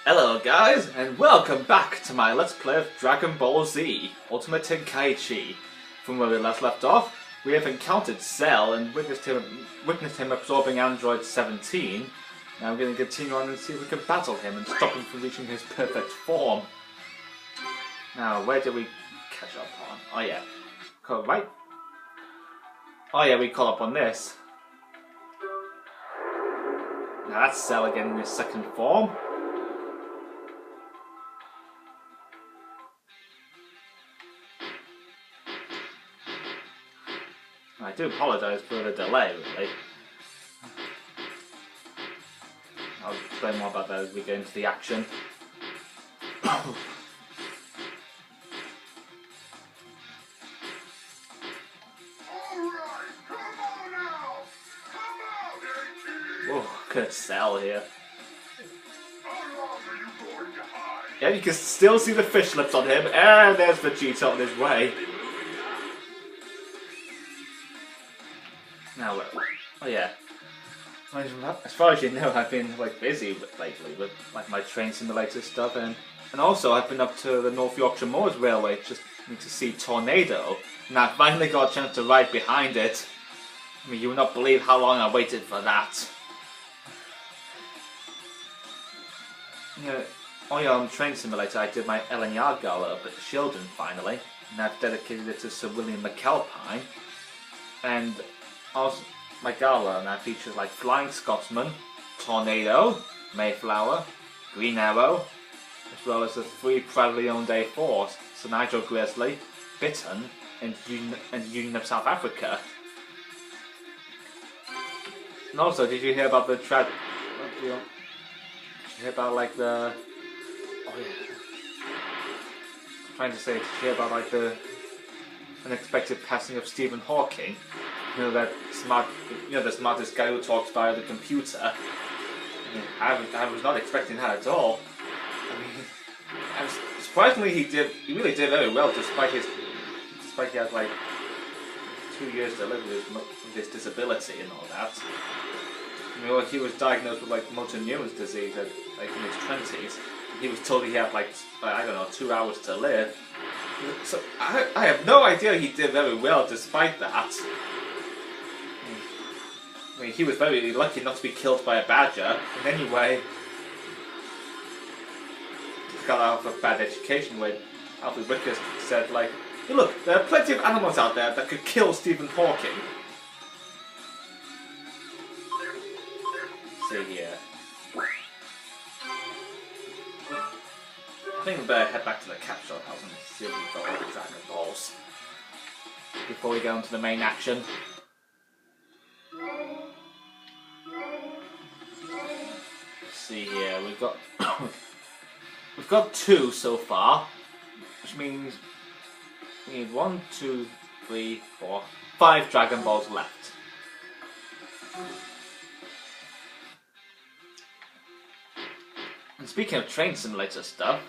Hello guys, and welcome back to my Let's Play of Dragon Ball Z Ultimate Tenkaichi. From where we last left off, we have encountered Cell and witnessed him absorbing Android 17. Now we're going to continue on and see if we can battle him and stop him from reaching his perfect form. Now, where did we catch up on? Oh yeah, right? Oh yeah, we caught up on this. Now that's Cell again in his second form. I do apologise for the delay, really. I'll explain more about that as we get into the action. Oh, look at Cell here. Yeah, you can still see the fish lips on him, and there's Vegeta on his way. Now, oh yeah. As far as you know, I've been busy lately with my train simulator stuff, and also I've been up to the North Yorkshire Moors Railway just to see Tornado, and I finally got a chance to ride behind it. I mean, you will not believe how long I waited for that. Yeah, on Train Simulator, I did my Ellen Yard Gala up at Shildon finally, and I've dedicated it to Sir William McAlpine, and also my gala now features Flying Scotsman, Tornado, Mayflower, Green Arrow, as well as the 3 privately owned A4s, Sir Nigel Grizzly, Bitten, and Union of South Africa. And also, did you hear about the did you hear about the? Oh yeah. I'm trying to say, did you hear about the unexpected passing of Stephen Hawking? You know, the smartest guy who talks via the computer. I mean, I was not expecting that at all. I mean, surprisingly, he really did very well, despite he had 2 years to live with his disability and all that. I mean, he was diagnosed with motor Neurons disease in his 20s. He was told he had I don't know, 2 hours to live. So I have no idea he did very well despite that. I mean, he was very lucky not to be killed by a badger. And anyway, he got out of a bad education where Alfred Rickers said, hey, look, there are plenty of animals out there that could kill Stephen Hawking. See here. I think we better head back to the capsule house and see if we've got all the Dragon Balls before we go into the main action. See here, we've got 2 so far, which means we need 1, 2, 3, 4, 5 Dragon Balls left. And speaking of train simulator stuff,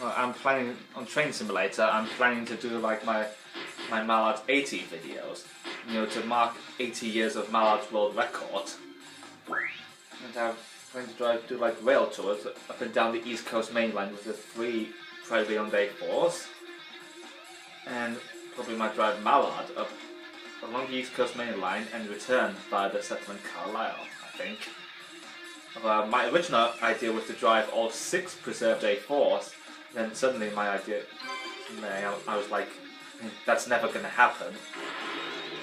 I'm planning on Train Simulator. I'm planning to do my Mallard 80 videos, to mark 80 years of Mallard's world record. And I'm going to do rail tours up and down the East Coast mainline with the 3 privately owned A4s, and probably might drive Mallard up along the East Coast mainline and return via the settlement Carlisle, I think. My original idea was to drive all 6 preserved A4s, and then suddenly I was like, that's never going to happen.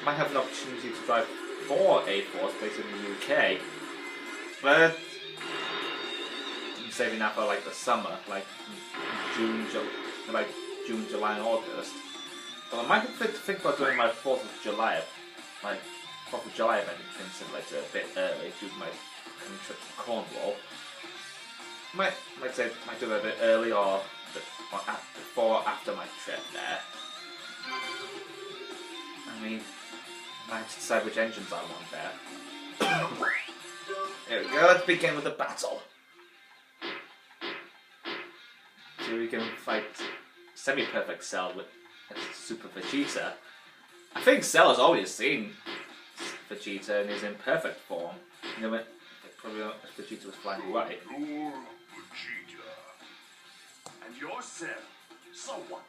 I might have an opportunity to drive 4 A4s based in the UK, but I'm saving that for the summer, June, July and August. But I might think about doing my 4th of July event in Train Simulator a bit early due to my trip to Cornwall. Might do it a bit early or before or after my trip there. I mean, I have to decide which engines I want there. Here we go, let's begin with the battle. So we can fight semi-perfect Cell with Super Vegeta. I think Cell has always seen Vegeta in his imperfect form. Probably not if Vegeta was flying away. You're Vegeta. And you're Cell. So what?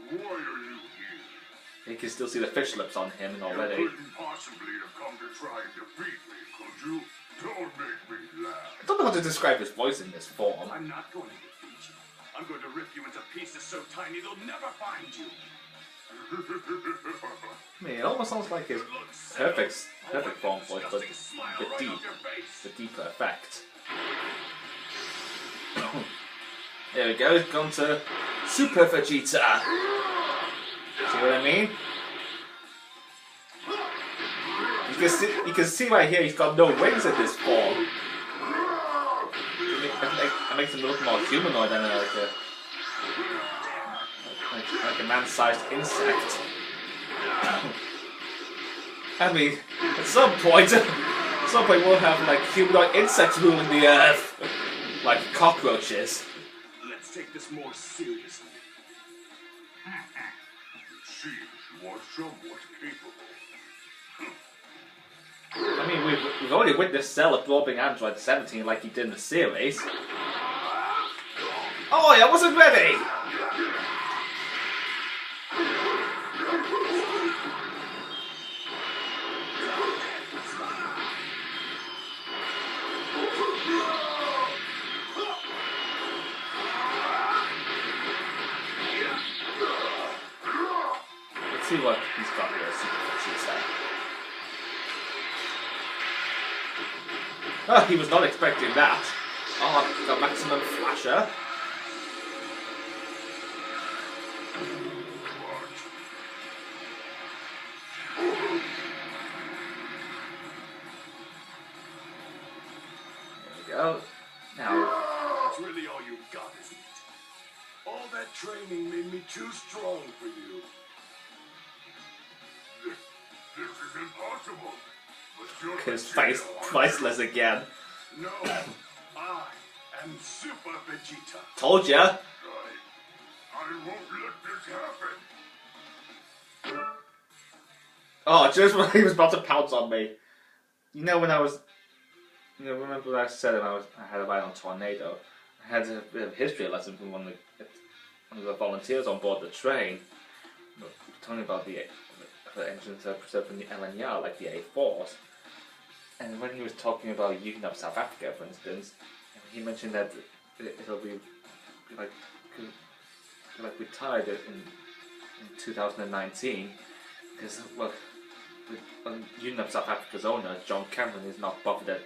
Why are you here? You can still see the fish lips on him and already. You couldn't possibly have come to try and defeat me, could you? Don't make me laugh. I don't know how to describe his voice in this form. I'm not going to defeat you. I'm going to rip you into pieces so tiny they'll never find you. I mean, it almost sounds like his perfect form voice, but the deeper effect. There we go, gone to Super Vegeta. See what I mean? You can see right here he's got no wings in this form. It makes him look more humanoid than like a man-sized insect. I mean, at some point we'll have like humanoid insects ruling the earth, like cockroaches. Let's take this more seriously. It seems you are somewhat capable. I mean, we've already witnessed Cell absorbing Android 17 like he did in the series. Oh, I wasn't ready! Let's see what he's got here, Super Vegeta. Oh, he was not expecting that. Oh, the maximum flasher. There we go. Now, That's really all you got, isn't it? All that training made me too strong for you. This is impossible. his face priceless again. No, I am Super Vegeta. Told ya. I won't let this happen. Oh, just when he was about to pounce on me. You know when I was, remember when I said I had a ride on Tornado? I had a bit of history lesson from one of the volunteers on board the train. Talking about the engines that are preserved in the LNR, like the A4s. And when he was talking about using up South Africa, for instance, he mentioned that it'll be like retired in 2019 because using up South Africa's owner, John Cameron, is not bothered at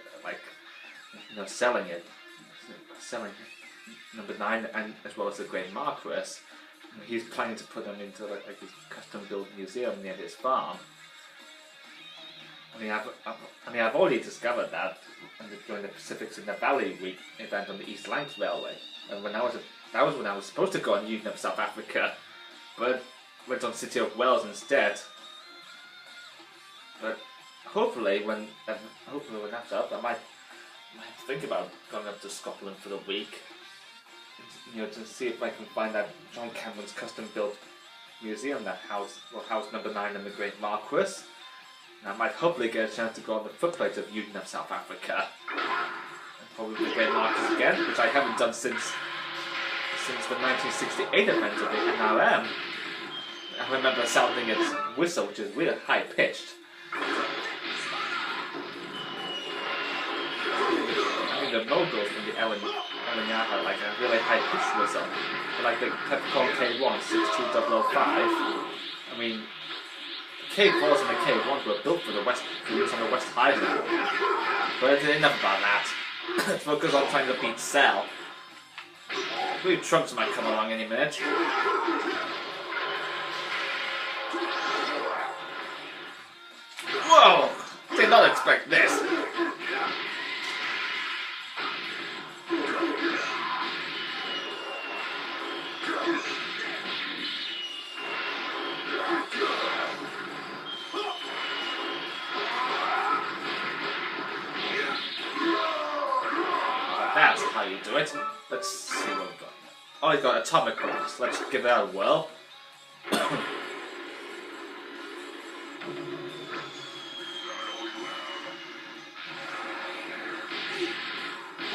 selling number 9 and as well as the Great Marquis. He's planning to put them into like his custom-built museum near his farm. I've already discovered that during the Pacifics in the Valley Week event on the East Lancs Railway. And that was when I was supposed to go on Union of South Africa, but went on City of Wales instead. But hopefully when that's up, I might think about going up to Scotland for the week. To see if I can find that John Cameron's custom-built museum that house number 9 and the Great Marquis. And I might hopefully get a chance to go on the footplate of Union of South Africa. And probably the Great Marquis again, which I haven't done since the 1968 event of the NRM. I remember sounding its whistle, which is really high-pitched. The moguls from the LNR had like a really high-pitched whistle. But like the Peppercorn K1 62005, I mean, the K4s and the K1s were built for use on the West Highland. But enough about that. Let's focus on trying to beat Cell. I believe Trunks might come along any minute. Whoa! Did not expect this. That's how you do it. Let's see what we've got. Oh, he's got atomic blast. Let's give that a whirl.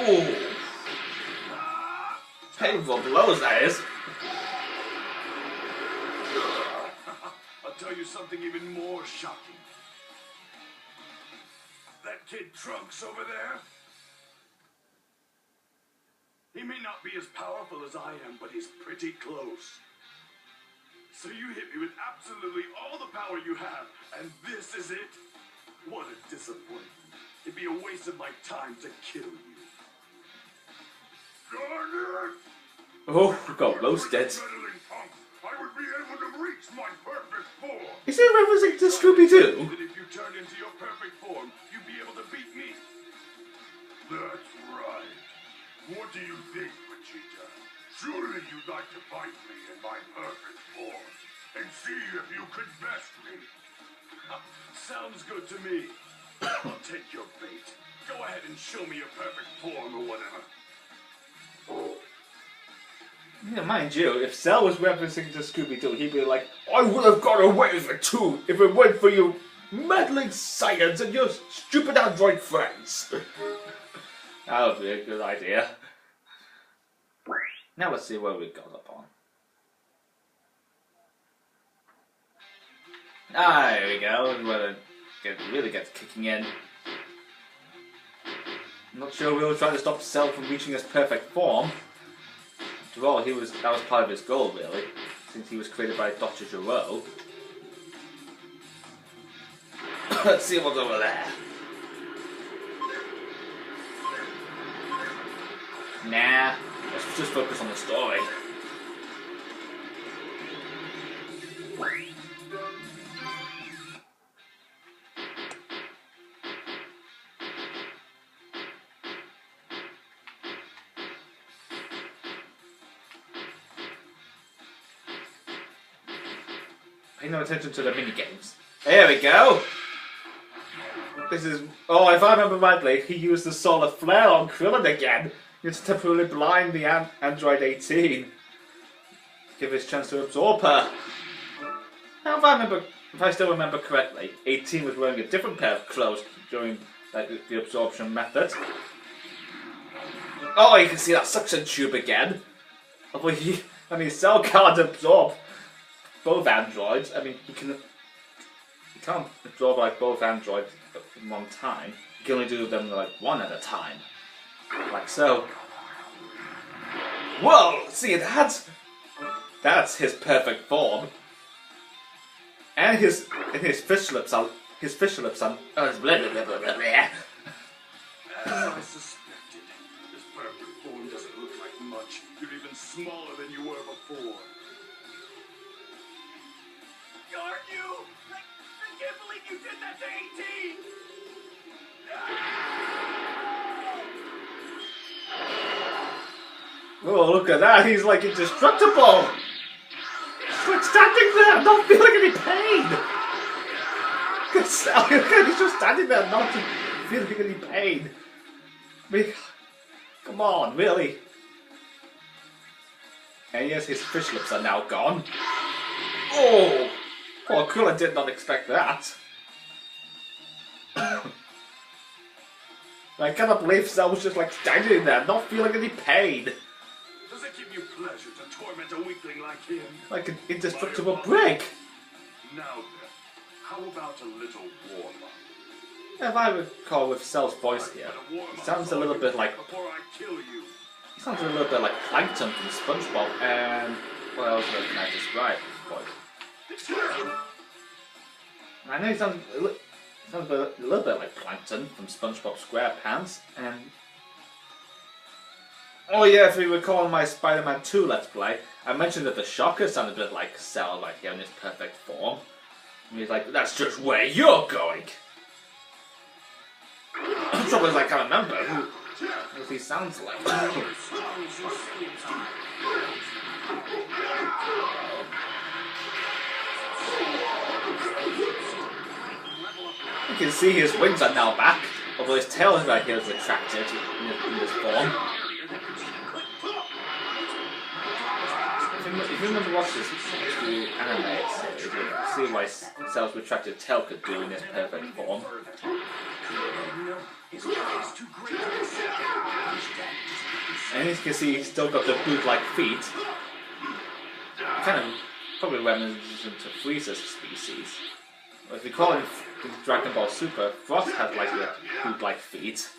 Ooh. Painful blows, that is. I'll tell you something even more shocking. That kid Trunks over there? He may not be as powerful as I am, but he's pretty close. So you hit me with absolutely all the power you have, and this is it? What a disappointment. It'd be a waste of my time to kill you. Darn it! Oh, we got roasted. I would be able to reach my perfect form. Is it referencing to Scooby-Doo? That if you turned into your perfect form, you'd be able to beat me. That's right. What do you think, Vegeta? Surely you'd like to fight me in my perfect form and see if you could best me. Sounds good to me. I'll take your bait. Go ahead and show me your perfect form or whatever. Yeah, mind you, if Cell was referencing to Scooby-Doo, he'd be like, I would have got away with it too if it weren't for you meddling science and your stupid android friends. That would be a good idea. Now let's see where we got up on. Ah, there we go. Where it really gets kicking in. I'm not sure we were trying to stop Cell from reaching his perfect form. After all, that was part of his goal, really, since he was created by Dr. Gero. Let's see what's over there. Nah, let's just focus on the story. Pay no attention to the minigames. There we go! This is... Oh, if I remember rightly, he used the solar flare on Krillin again. He was temporarily blind the Android 18. Give his chance to absorb her. Now, if I still remember correctly, 18 was wearing a different pair of clothes during the absorption method. Oh, you can see that suction tube again. Cell can't absorb both androids. I mean, he can't absorb like both androids at one time. You can only do them like one at a time, like so. Whoa! See that? That's his perfect form. And his fish lips are blah, blah, blah, blah, blah, blah. As I suspected, this perfect form doesn't look like much. You're even smaller than you were before. Aren't you? I can't believe you did that to 18! Oh, look at that! He's like indestructible! He's like standing there, not feeling any pain! He's just standing there, not feeling any pain. I mean, come on, really? And yes, his fish lips are now gone. Oh! Poor Krillin did not expect that. I cannot believe Cell was just like standing there, not feeling any pain. Does it give you pleasure to torment a weakling like him? Like an indestructible brick. Now then, how about a little warm-up? If I recall with Cell's voice here, he sounds a little bit like... Before I kill you. He sounds a little bit like Plankton from SpongeBob, and... what else can I describe his voice? I know he sounds a little bit like Plankton from SpongeBob SquarePants, and... Oh yeah, if you recall in my Spider-Man 2 Let's Play, I mentioned that the Shocker sounded a bit like Cell right here in his perfect form. And he's like, that's just where you're going! The trouble is I can't remember who he sounds like. You can see his wings are now back, although his tail right here is retracted in this form. If you remember watching this anime series, you'll see why Cell's retracted tail could do in his perfect form. And as you can see, he's still got the boot-like feet. Kind of probably reminiscent to Frieza's species. If we call him Dragon Ball Super, Frost has like the boot-like feet.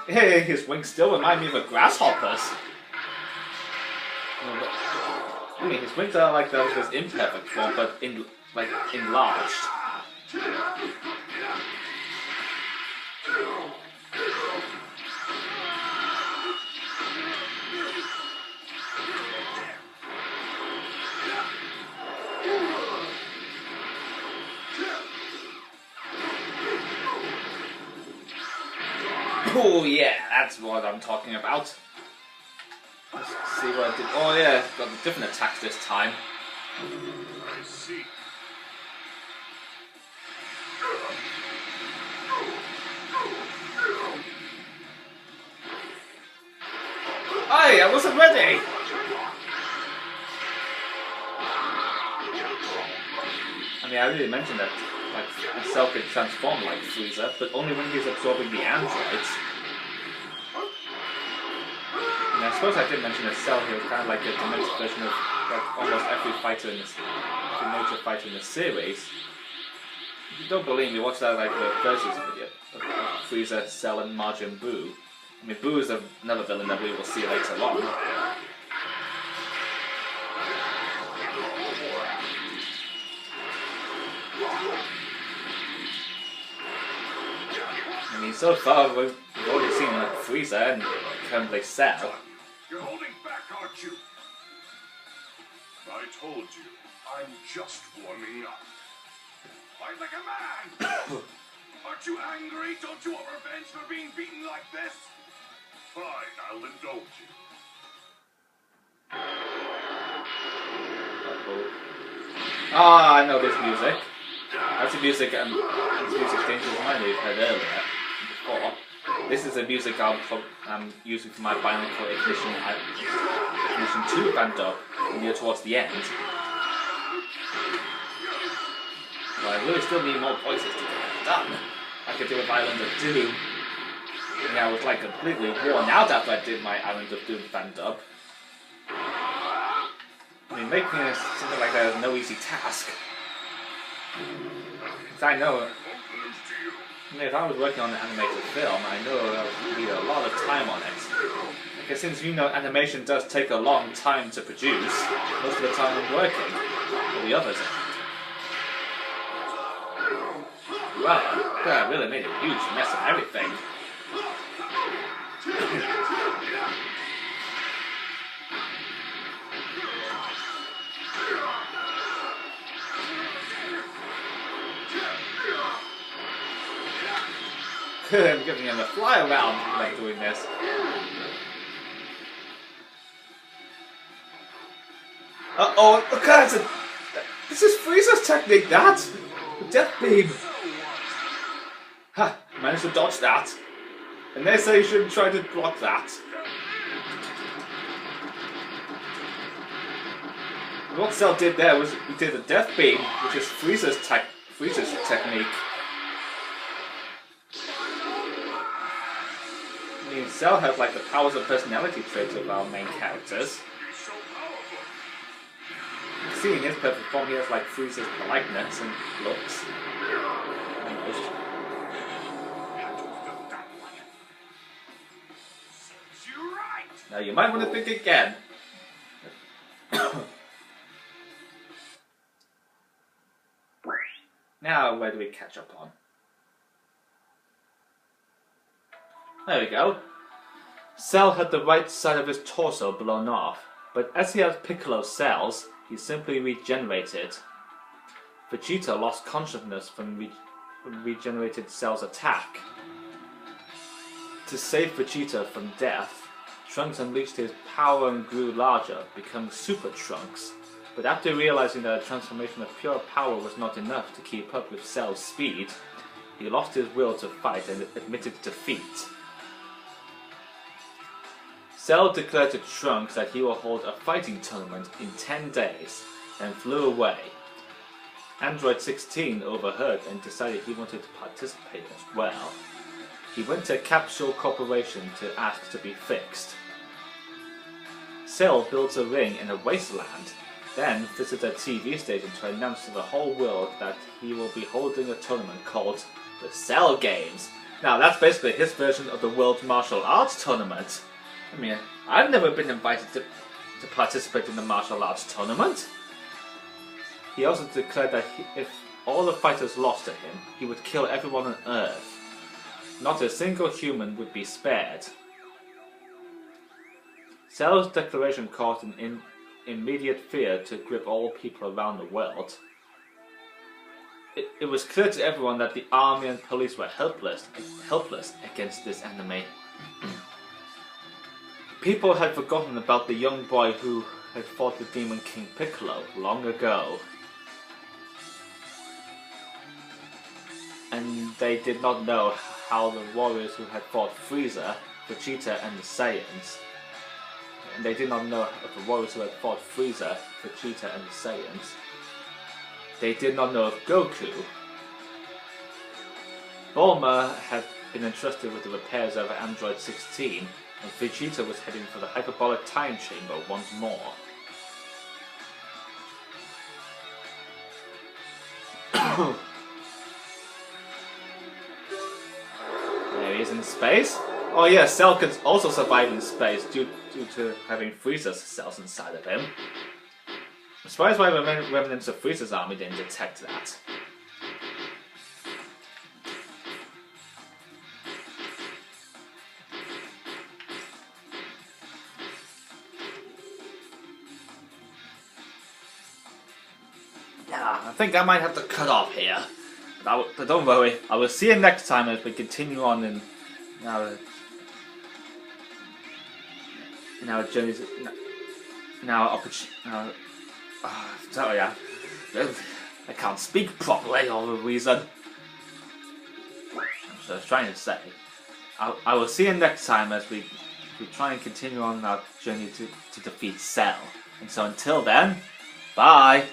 Hey, his wings still remind me of a grasshopper's. I mean, his wings are like those of his imperfect form, but enlarged. Oh yeah, that's what I'm talking about. Let's see what I did. Oh yeah, got a different attack this time. I see. Hey, I wasn't ready! I mean, I already mentioned that Cell could transform like Frieza, but only when he's absorbing the androids. And I suppose I did mention that Cell here was kind of like a diminished version of like almost every major fighter in the series. If you don't believe me, watch that like the versus video of Frieza, Cell, and Majin Buu. I mean, Buu is another villain that we will see later on. I mean, so far we've already seen Frieza and currently Cell. You're holding back, aren't you? I told you, I'm just warming up. Fight like a man! Aren't you angry? Don't you want revenge for being beaten like this? Fine, I'll indulge you. Ah, I know this music. That's the music, this music changes my name heard earlier. Before. This is the music I'm using for my Bionicle Ignition 2 band up near towards the end. But I really still need more voices to get that done. I could do with Island of Doom. And I was like completely worn out after I did my Island of Doom band up. I mean, making something like that is no easy task. Because I know, if I was working on an animated film, I know I would need a lot of time on it. Because since you know animation does take a long time to produce, most of the time I'm working, or the others aren't. Well, I really made a huge mess of everything. I'm giving him a fly around like doing this. Uh-oh, look at it! This is Frieza's technique, that! The death beam! Ha! Managed to dodge that. And they say you shouldn't try to block that. And what Cell did there was we did a death beam, which is Frieza's technique. I mean, Cell has like the powers and personality traits of our main characters. Seeing his perfect form, he has like Frieza's politeness and looks. Now you might want to think again. Now, where do we catch up on? There we go. Cell had the right side of his torso blown off, but as he had Piccolo's cells, he simply regenerated. Vegeta lost consciousness from regenerated Cell's attack. To save Vegeta from death, Trunks unleashed his power and grew larger, becoming Super Trunks. But after realizing that a transformation of pure power was not enough to keep up with Cell's speed, he lost his will to fight and admitted defeat. Cell declared to Trunks that he will hold a fighting tournament in 10 days, and flew away. Android 16 overheard and decided he wanted to participate as well. he went to Capsule Corporation to ask to be fixed. Cell builds a ring in a wasteland, then visits a TV station to announce to the whole world that he will be holding a tournament called the Cell Games. Now that's basically his version of the World Martial Arts Tournament. I mean, I've never been invited to participate in the martial arts tournament. He also declared that if all the fighters lost to him, he would kill everyone on Earth. Not a single human would be spared. Cell's declaration caused an immediate fear to grip all people around the world. It was clear to everyone that the army and police were helpless against this enemy. People had forgotten about the young boy who had fought the Demon King Piccolo long ago. And they did not know how the warriors who had fought Frieza, Vegeta and the Saiyans. And they did not know of the warriors who had fought Frieza, Vegeta and the Saiyans. They did not know of Goku. Bulma had been entrusted with the repairs of Android 16, and Vegeta was heading for the hyperbolic time chamber once more. There he is in space. Oh yeah, Cell can also survive in space due to having Frieza's cells inside of him. I'm surprised why the remnants of Frieza's army didn't detect that. Yeah, I think I might have to cut off here. But don't worry, I will see you next time as we continue on in our journeys. Sorry, I can't speak properly all the reason. So I was trying to say, I will see you next time as we try and continue on our journey to defeat Cell. And so until then, bye!